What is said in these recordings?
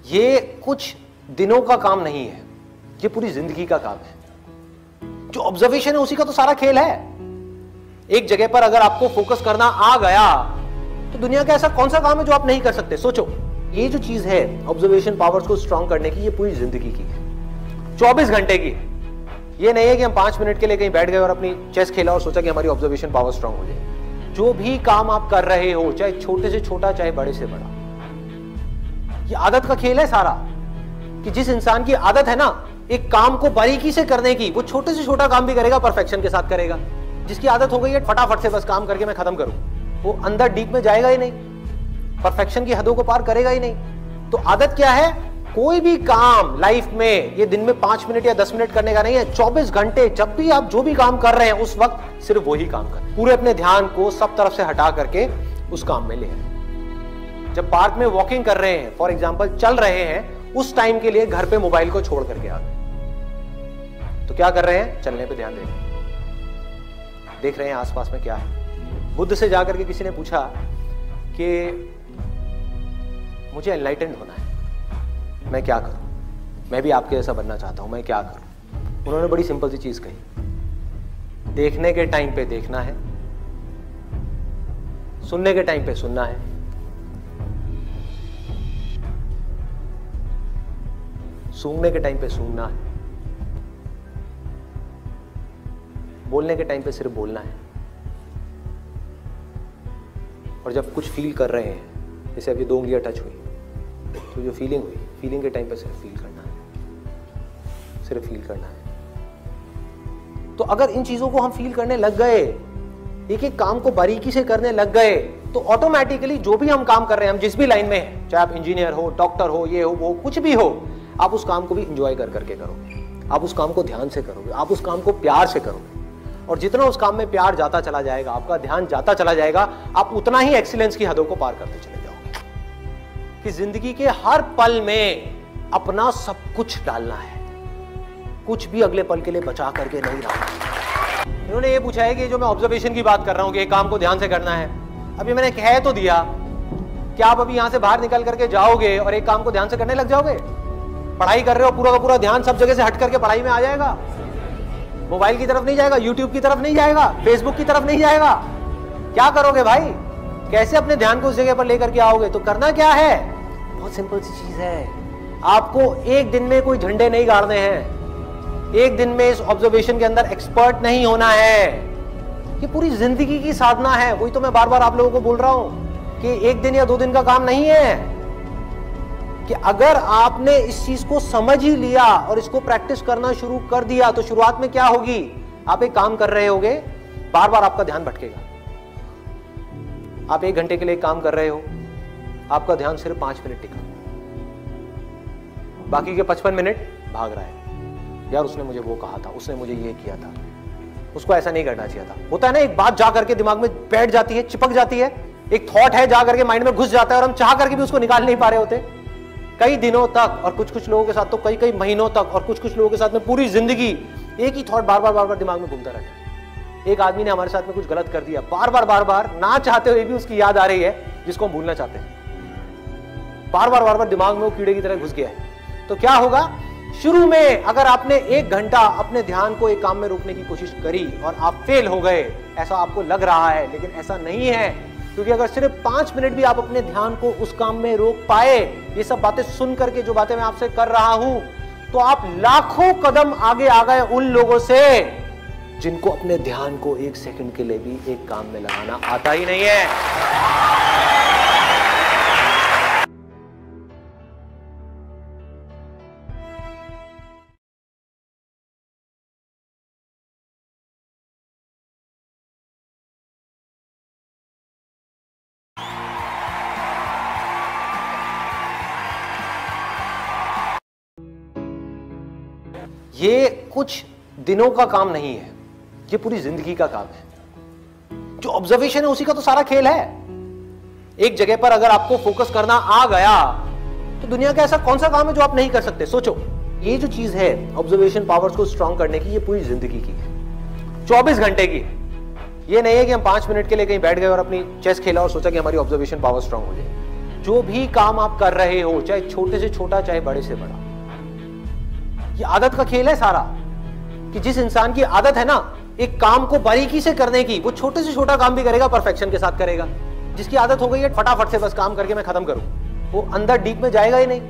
ये कुछ दिनों का काम नहीं है, ये पूरी जिंदगी का काम है। जो ऑब्जर्वेशन है उसी का तो सारा खेल है। एक जगह पर अगर आपको फोकस करना आ गया तो दुनिया का ऐसा कौन सा काम है जो आप नहीं कर सकते। सोचो, ये जो चीज है ऑब्जर्वेशन पावर्स को स्ट्रॉन्ग करने की, ये पूरी जिंदगी की है, 24 घंटे की है। ये नहीं है कि हम 5 मिनट के लिए कहीं बैठ गए और अपनी चेस खेला और सोचा कि हमारी ऑब्जर्वेशन पावर स्ट्रॉन्ग हो जाए। जो भी काम आप कर रहे हो, चाहे छोटे से छोटा चाहे बड़े से बड़ा, ये आदत का खेल है सारा। कि जिस इंसान की आदत है ना एक काम को बारीकी से करने की, वो छोटे से छोटा काम भी करेगा, परफेक्शन के साथ करेगा। जिसकी आदत हो गई है फटाफट से बस काम करके मैं खत्म करूं, वो अंदर डीप में जाएगा ही नहीं, परफेक्शन की हदों को पार करेगा ही नहीं। तो आदत क्या है, कोई भी काम लाइफ में ये दिन में 5 मिनट या 10 मिनट करने का नहीं है, 24 घंटे जब भी आप जो भी काम कर रहे हैं उस वक्त सिर्फ वही काम करें। पूरे अपने ध्यान को सब तरफ से हटा करके उस काम में ले आए। जब पार्क में वॉकिंग कर रहे हैं, फॉर एग्जाम्पल चल रहे हैं, उस टाइम के लिए घर पे मोबाइल को छोड़ करके आ गए। तो क्या कर रहे हैं, चलने पे ध्यान देख रहे हैं आसपास में क्या है। बुद्ध से जाकर के किसी ने पूछा कि मुझे एनलाइटेंड होना है, मैं क्या करूं, मैं भी आपके जैसा बनना चाहता हूं, मैं क्या करूं। उन्होंने बड़ी सिंपल सी चीज कही, देखने के टाइम पे देखना है, सुनने के टाइम पे सुनना है, सूंघने के टाइम पे सूंघना है, बोलने के टाइम पे सिर्फ बोलना है। और जब कुछ फील कर रहे हैं, जैसे अभी 2 उंगलियां टच हुई, तो जो फीलिंग हुई, फीलिंग के टाइम पे सिर्फ फील करना है, सिर्फ फील करना है। तो अगर इन चीजों को हम फील करने लग गए, एक एक काम को बारीकी से करने लग गए, तो ऑटोमेटिकली जो भी हम काम कर रहे हैं, हम जिस भी लाइन में हैं, चाहे आप इंजीनियर हो, डॉक्टर हो, ये हो वो, कुछ भी हो, आप उस काम को भी इंजॉय कर करके करोगे, आप उस काम को ध्यान से करोगे, आप उस काम को प्यार से करोगे। और जितना उस काम में प्यार जाता चला जाएगा, आपका ध्यान जाता चला जाएगा, आप उतना ही एक्सीलेंस की हदों को पार करते चले जाओगे। कि जिंदगी के हर पल में अपना सब कुछ डालना है, कुछ भी अगले पल के लिए बचा करके नहीं रखना। इन्होंने ये पूछा है कि जो मैं ऑब्जर्वेशन की बात कर रहा हूं कि एक काम को ध्यान से करना है, अभी मैंने कह तो दिया, क्या आप अभी यहां से बाहर निकल करके जाओगे और एक काम को ध्यान से करने लग जाओगे? पढ़ाई कर रहे हो, पूरा का पूरा ध्यान सब जगह से हट करके पढ़ाई में आ जाएगा, मोबाइल की तरफ नहीं जाएगा, यूट्यूब की तरफ नहीं जाएगा, फेसबुक की तरफ नहीं जाएगा। क्या करोगे भाई, कैसे अपने ध्यान को उस जगह पर लेकर के आओगे? तो करना क्या है, बहुत सिंपल सी चीज है। आपको एक दिन में कोई झंडे नहीं गाड़ने हैं, एक दिन में इस ऑब्जर्वेशन के अंदर एक्सपर्ट नहीं होना है। ये पूरी जिंदगी की साधना है। वही तो मैं बार बार आप लोगों को बोल रहा हूं कि 1 दिन या 2 दिन का काम नहीं है। कि अगर आपने इस चीज को समझ ही लिया और इसको प्रैक्टिस करना शुरू कर दिया, तो शुरुआत में क्या होगी, आप एक काम कर रहे होगे, बार बार आपका ध्यान भटकेगा। आप 1 घंटे के लिए काम कर रहे हो, आपका ध्यान सिर्फ 5 मिनट टिका, बाकी के 55 मिनट भाग रहा है। यार उसने मुझे वो कहा था, उसने मुझे ये किया था, उसको ऐसा नहीं करना चाहिए था। होता है ना, एक बात जा करके दिमाग में बैठ जाती है, चिपक जाती है, एक थॉट है जा करके माइंड में घुस जाता है और हम चाह करके भी उसको निकाल नहीं पा रहे होते कई दिनों तक, और कुछ कुछ लोगों के साथ तो कई कई महीनों तक, और कुछ कुछ लोगों के साथ में पूरी जिंदगी एक ही थॉट बार बार दिमाग में घूमता रहता है। एक आदमी ने हमारे साथ में कुछ गलत कर दिया, बार बार ना चाहते हुए भी उसकी याद आ रही है, जिसको हम भूलना चाहते हैं। बार बार दिमाग में वो कीड़े की तरह घुस गया है। तो क्या होगा, शुरू में अगर आपने 1 घंटा अपने ध्यान को एक काम में रोकने की कोशिश करी और आप फेल हो गए, ऐसा आपको लग रहा है, लेकिन ऐसा नहीं है। क्योंकि अगर सिर्फ 5 मिनट भी आप अपने ध्यान को उस काम में रोक पाए, ये सब बातें सुन करके जो बातें मैं आपसे कर रहा हूं, तो आप लाखों कदम आगे आ गए उन लोगों से जिनको अपने ध्यान को 1 सेकंड के लिए भी एक काम में लगाना आता ही नहीं है। ये कुछ दिनों का काम नहीं है, ये पूरी जिंदगी का काम है। जो ऑब्जर्वेशन है उसी का तो सारा खेल है। एक जगह पर अगर आपको फोकस करना आ गया, तो दुनिया का ऐसा कौन सा काम है जो आप नहीं कर सकते। सोचो, ये जो चीज है ऑब्जर्वेशन पावर्स को स्ट्रॉन्ग करने की, ये पूरी जिंदगी की है, 24 घंटे की है। ये नहीं है कि हम 5 मिनट के लिए कहीं बैठ गए और अपनी चेस खेला और सोचा कि हमारी ऑब्जर्वेशन पावर स्ट्रॉन्ग हो जाए। जो भी काम आप कर रहे हो, चाहे छोटे से छोटा चाहे बड़े से बड़ा, ये आदत का खेल है सारा। कि जिस इंसान की आदत है ना एक काम को बारीकी से करने की, वो छोटे से छोटा काम भी करेगा, परफेक्शन के साथ करेगा। जिसकी आदत हो गई है फटाफट से बस काम करके मैं खत्म करूं, वो अंदर डीप में जाएगा ही नहीं,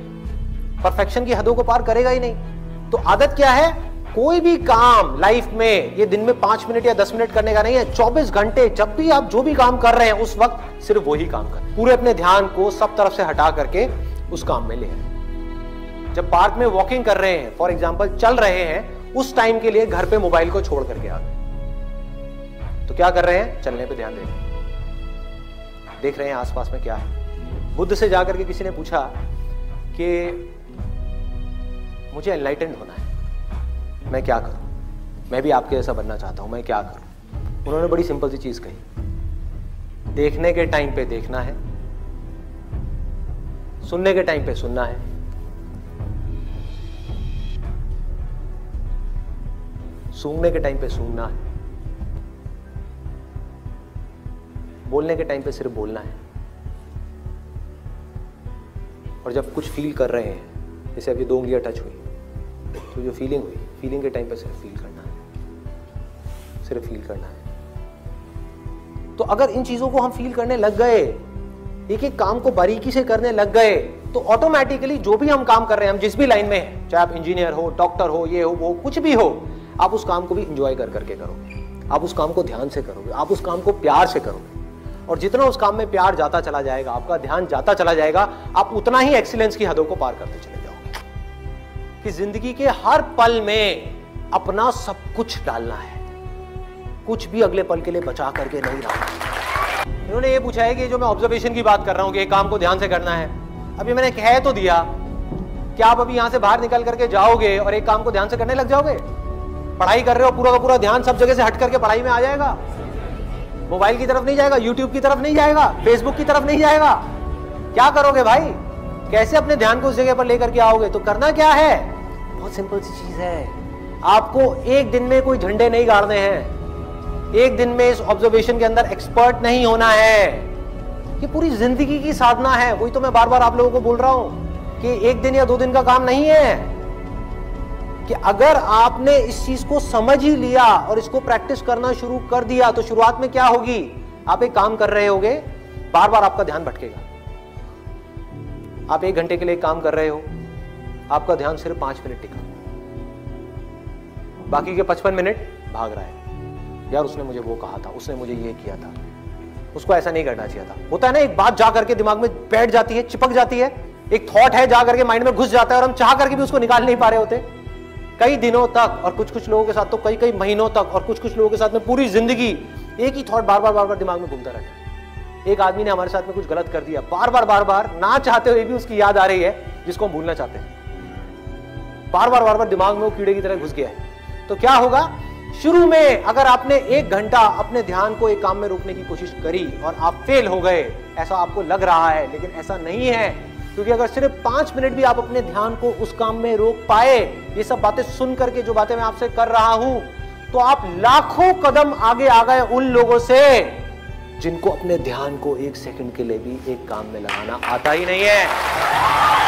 परफेक्शन की हदों को पार करेगा ही नहीं। तो आदत क्या है? कोई भी काम लाइफ में ये दिन में 5 मिनट या 10 मिनट करने का नहीं है, 24 घंटे जब भी आप जो भी काम कर रहे हैं उस वक्त सिर्फ वही काम करें। पूरे अपने ध्यान को सब तरफ से हटा करके उस काम में ले आए। जब पार्क में वॉकिंग कर रहे हैं, फॉर एग्जाम्पल चल रहे हैं, उस टाइम के लिए घर पे मोबाइल को छोड़ करके आ गए। तो क्या कर रहे हैं? चलने पे ध्यान दे रहे हैं, देख रहे हैं आसपास में क्या है। बुद्ध से जाकर के किसी ने पूछा कि मुझे एनलाइटेंड होना है, मैं क्या करूं? मैं भी आपके जैसा बनना चाहता हूं, मैं क्या करूं? उन्होंने बड़ी सिंपल सी चीज कही, देखने के टाइम पे देखना है, सुनने के टाइम पे सुनना है, सूंघने के टाइम पे सूंघना है, बोलने के टाइम पे सिर्फ बोलना है। और जब कुछ फील कर रहे हैं, जैसे अभी 2 उंगलियां टच हुई, तो जो फीलिंग हुई, फीलिंग के टाइम पे सिर्फ फील करना है, सिर्फ फील करना है। तो अगर इन चीजों को हम फील करने लग गए, एक एक काम को बारीकी से करने लग गए, तो ऑटोमेटिकली जो भी हम काम कर रहे हैं, हम जिस भी लाइन में हैं, चाहे आप इंजीनियर हो, डॉक्टर हो, ये हो वो, कुछ भी हो, आप उस काम को भी इंजॉय कर करके करोगे, आप उस काम को ध्यान से करोगे, आप उस काम को प्यार से करोगे। और जितना उस काम में प्यार जाता चला जाएगा, आपका ध्यान जाता चला जाएगा, आप उतना ही एक्सीलेंस की हदों को पार करते चले जाओगे। कि जिंदगी के हर पल में अपना सब कुछ डालना है, कुछ भी अगले पल के लिए बचा करके नहीं रखना। इन्होंने ये पूछा है कि जो मैं ऑब्जर्वेशन की बात कर रहा हूं कि एक काम को ध्यान से करना है, अभी मैंने कह तो दिया, क्या आप अभी यहां से बाहर निकल करके जाओगे और एक काम को ध्यान से करने लग जाओगे? पढ़ाई कर रहे हो, पूरा का पूरा ध्यान सब जगह से हट करके पढ़ाई में आ जाएगा, मोबाइल की तरफ नहीं जाएगा, यूट्यूब की तरफ नहीं जाएगा, फेसबुक की तरफ नहीं जाएगा। क्या करोगे भाई? कैसे अपने ध्यान को उस जगह पर लेकर के आओगे? तो करना क्या है? बहुत सिंपल सी चीज है। आपको एक दिन में कोई झंडे नहीं गाड़ने हैं, एक दिन में इस ऑब्जर्वेशन के अंदर एक्सपर्ट नहीं होना है। ये पूरी जिंदगी की साधना है। वही तो मैं बार बार आप लोगों को बोल रहा हूं कि एक दिन या 2 दिन का काम नहीं है। कि अगर आपने इस चीज को समझ ही लिया और इसको प्रैक्टिस करना शुरू कर दिया, तो शुरुआत में क्या होगी? आप एक काम कर रहे होगे, बार बार आपका ध्यान भटकेगा। आप 1 घंटे के लिए काम कर रहे हो, आपका ध्यान सिर्फ 5 मिनट टिका, बाकी के 55 मिनट भाग रहा है। यार उसने मुझे वो कहा था, उसने मुझे ये किया था, उसको ऐसा नहीं करना चाहिए था। होता है ना, एक बात जा करके दिमाग में बैठ जाती है, चिपक जाती है, एक थॉट है जा करके माइंड में घुस जाता है और हम चाह करके भी उसको निकाल नहीं पा रहे होते कई दिनों तक, और कुछ कुछ लोगों के साथ तो कई कई महीनों तक, और कुछ कुछ लोगों के साथ में पूरी जिंदगी एक ही थॉट बार बार दिमाग में घूमता रहता है। एक आदमी ने हमारे साथ में कुछ गलत कर दिया, बार बार ना चाहते हुए भी उसकी याद आ रही है, जिसको हम भूलना चाहते हैं। बार बार दिमाग में वो कीड़े की तरह घुस गया है। तो क्या होगा? शुरू में अगर आपने 1 घंटा अपने ध्यान को एक काम में रोकने की कोशिश करी और आप फेल हो गए, ऐसा आपको लग रहा है, लेकिन ऐसा नहीं है। क्योंकि अगर सिर्फ 5 मिनट भी आप अपने ध्यान को उस काम में रोक पाए, ये सब बातें सुन करके जो बातें मैं आपसे कर रहा हूं, तो आप लाखों कदम आगे आ गए उन लोगों से जिनको अपने ध्यान को 1 सेकंड के लिए भी एक काम में लगाना आता ही नहीं है।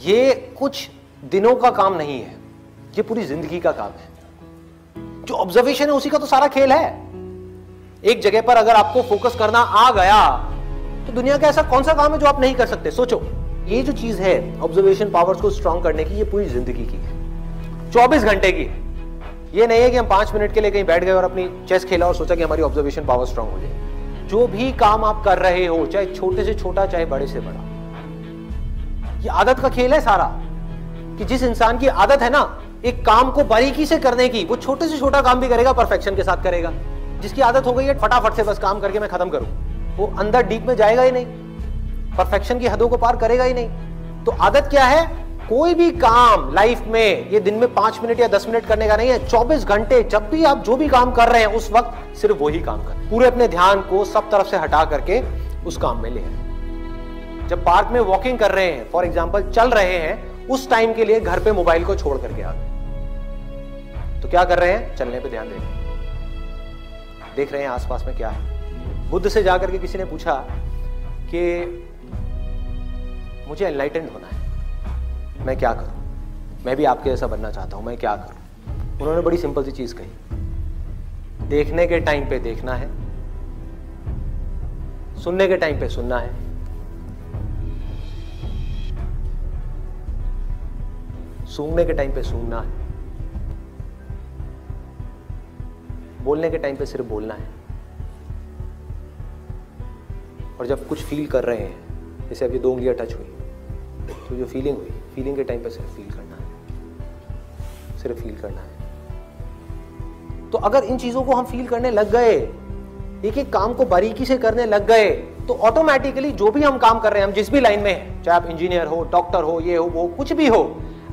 ये कुछ दिनों का काम नहीं है, ये पूरी जिंदगी का काम है। जो ऑब्जर्वेशन है उसी का तो सारा खेल है। एक जगह पर अगर आपको फोकस करना आ गया, तो दुनिया का ऐसा कौन सा काम है जो आप नहीं कर सकते? सोचो, ये जो चीज है ऑब्जर्वेशन पावर्स को स्ट्रॉन्ग करने की, ये पूरी जिंदगी की है, 24 घंटे की है। ये नहीं है कि हम 5 मिनट के लिए कहीं बैठ गए और अपनी चेस खेला और सोचा कि हमारी ऑब्जर्वेशन पावर स्ट्रॉन्ग हो जाए। जो भी काम आप कर रहे हो, चाहे छोटे से छोटा चाहे बड़े से बड़ा, ये आदत का खेल है सारा। कि जिस इंसान की आदत है ना एक काम को बारीकी से करने की, वो छोटे से छोटा काम भी करेगा, परफेक्शन के साथ करेगा। जिसकी आदत हो गई है फटाफट से बस काम करके मैं खत्म करूं, वो अंदर डीप में जाएगा ही नहीं, परफेक्शन की हदों को पार करेगा ही नहीं। तो आदत क्या है? कोई भी काम लाइफ में ये दिन में 5 मिनट या 10 मिनट करने का नहीं है, 24 घंटे जब भी आप जो भी काम कर रहे हैं उस वक्त सिर्फ वही काम करें। पूरे अपने ध्यान को सब तरफ से हटा करके उस काम में ले आए। जब पार्क में वॉकिंग कर रहे हैं, फॉर एग्जाम्पल चल रहे हैं, उस टाइम के लिए घर पे मोबाइल को छोड़ करके आ गए। तो क्या कर रहे हैं? चलने पे ध्यान दे रहे हैं, देख रहे हैं आसपास में क्या है। बुद्ध से जाकर के किसी ने पूछा कि मुझे एनलाइटेंड होना है, मैं क्या करूं? मैं भी आपके जैसा बनना चाहता हूं, मैं क्या करूं? उन्होंने बड़ी सिंपल सी चीज कही, देखने के टाइम पे देखना है, सुनने के टाइम पे सुनना है, सूंघने के टाइम पे सूंघना है, बोलने के टाइम पे सिर्फ बोलना है। और जब कुछ फील कर रहे हैं, जैसे अभी 2 उंगलियां टच हुई, तो जो फीलिंग हुई, फीलिंग के टाइम पे सिर्फ फील करना है, सिर्फ फील करना है। तो अगर इन चीजों को हम फील करने लग गए, एक एक काम को बारीकी से करने लग गए, तो ऑटोमेटिकली जो भी हम काम कर रहे हैं, हम जिस भी लाइन में हैं, चाहे आप इंजीनियर हो, डॉक्टर हो, ये हो, वो कुछ भी हो,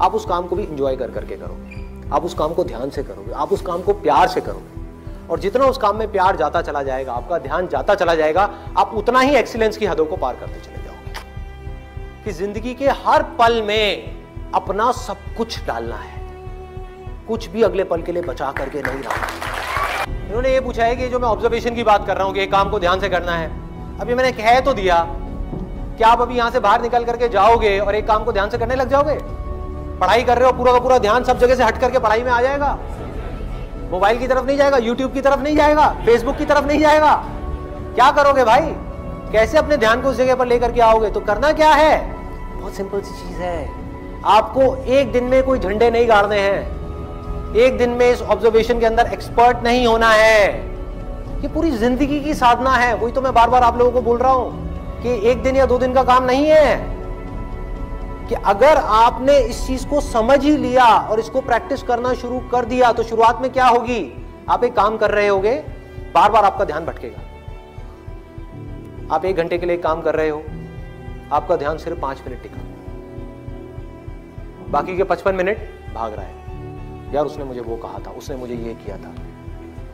आप उस काम को भी इंजॉय कर करके करोगे, आप उस काम को ध्यान से करोगे, आप उस काम को प्यार से करोगे। और जितना उस काम में प्यार जाता चला जाएगा, आपका ध्यान जाता चला जाएगा, आप उतना ही एक्सीलेंस की हदों को पार करते चले जाओगे। कि जिंदगी के हर पल में अपना सब कुछ डालना है, कुछ भी अगले पल के लिए बचा करके नहीं रखना। इन्होंने ये पूछा है कि जो मैं ऑब्जर्वेशन की बात कर रहा हूं कि एक काम को ध्यान से करना है, अभी मैंने कह तो दिया, क्या आप अभी यहां से बाहर निकल करके जाओगे और एक काम को ध्यान से करने लग जाओगे? पढ़ाई कर रहे हो, पूरा का पूरा ध्यान सब जगह से हट करके पढ़ाई में आ जाएगा, मोबाइल की तरफ नहीं जाएगा, यूट्यूब की तरफ नहीं जाएगा, फेसबुक की तरफ नहीं जाएगा। क्या करोगे भाई? कैसे अपने ध्यान को उस जगह पर लेकर के आओगे? तो करना क्या है? बहुत सिंपल सी चीज है, आपको एक दिन में कोई झंडे नहीं गाड़ने हैं, एक दिन में इस ऑब्जर्वेशन के अंदर एक्सपर्ट नहीं होना है। ये पूरी जिंदगी की साधना है। वही तो मैं बार बार आप लोगों को बोल रहा हूं कि एक दिन या 2 दिन का काम नहीं है। कि अगर आपने इस चीज को समझ ही लिया और इसको प्रैक्टिस करना शुरू कर दिया, तो शुरुआत में क्या होगी? आप एक काम कर रहे होगे, बार बार आपका ध्यान भटकेगा। आप 1 घंटे के लिए काम कर रहे हो, आपका ध्यान सिर्फ 5 मिनट टिका, बाकी के 55 मिनट भाग रहा है। यार उसने मुझे वो कहा था, उसने मुझे ये किया था,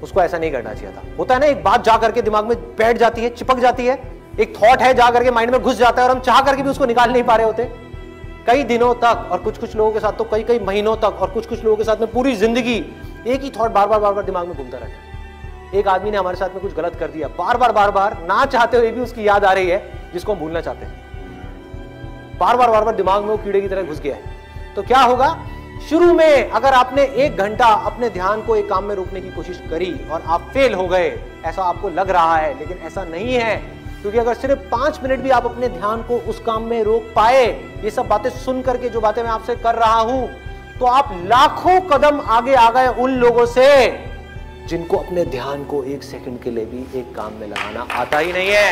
उसको ऐसा नहीं करना चाहिए था। होता है ना, एक बात जा करके दिमाग में बैठ जाती है, चिपक जाती है, एक थॉट है जा करके माइंड में घुस जाता है और हम चाह करके भी उसको निकाल नहीं पा रहे होते कई दिनों तक, और कुछ कुछ लोगों के साथ तो कई कई महीनों तक, और कुछ कुछ लोगों के साथ में पूरी जिंदगी एक ही थॉट बार बार दिमाग में घूमता रहता है। एक आदमी ने हमारे साथ में कुछ गलत कर दिया, बार बार ना चाहते हुए भी उसकी याद आ रही है, जिसको हम भूलना चाहते हैं। बार बार दिमाग में वो कीड़े की तरह घुस गया है। तो क्या होगा? शुरू में अगर आपने 1 घंटा अपने ध्यान को एक काम में रोकने की कोशिश करी और आप फेल हो गए, ऐसा आपको लग रहा है, लेकिन ऐसा नहीं है। क्योंकि अगर सिर्फ 5 मिनट भी आप अपने ध्यान को उस काम में रोक पाए, ये सब बातें सुन करके जो बातें मैं आपसे कर रहा हूं, तो आप लाखों कदम आगे आ गए उन लोगों से जिनको अपने ध्यान को 1 सेकंड के लिए भी एक काम में लगाना आता ही नहीं है।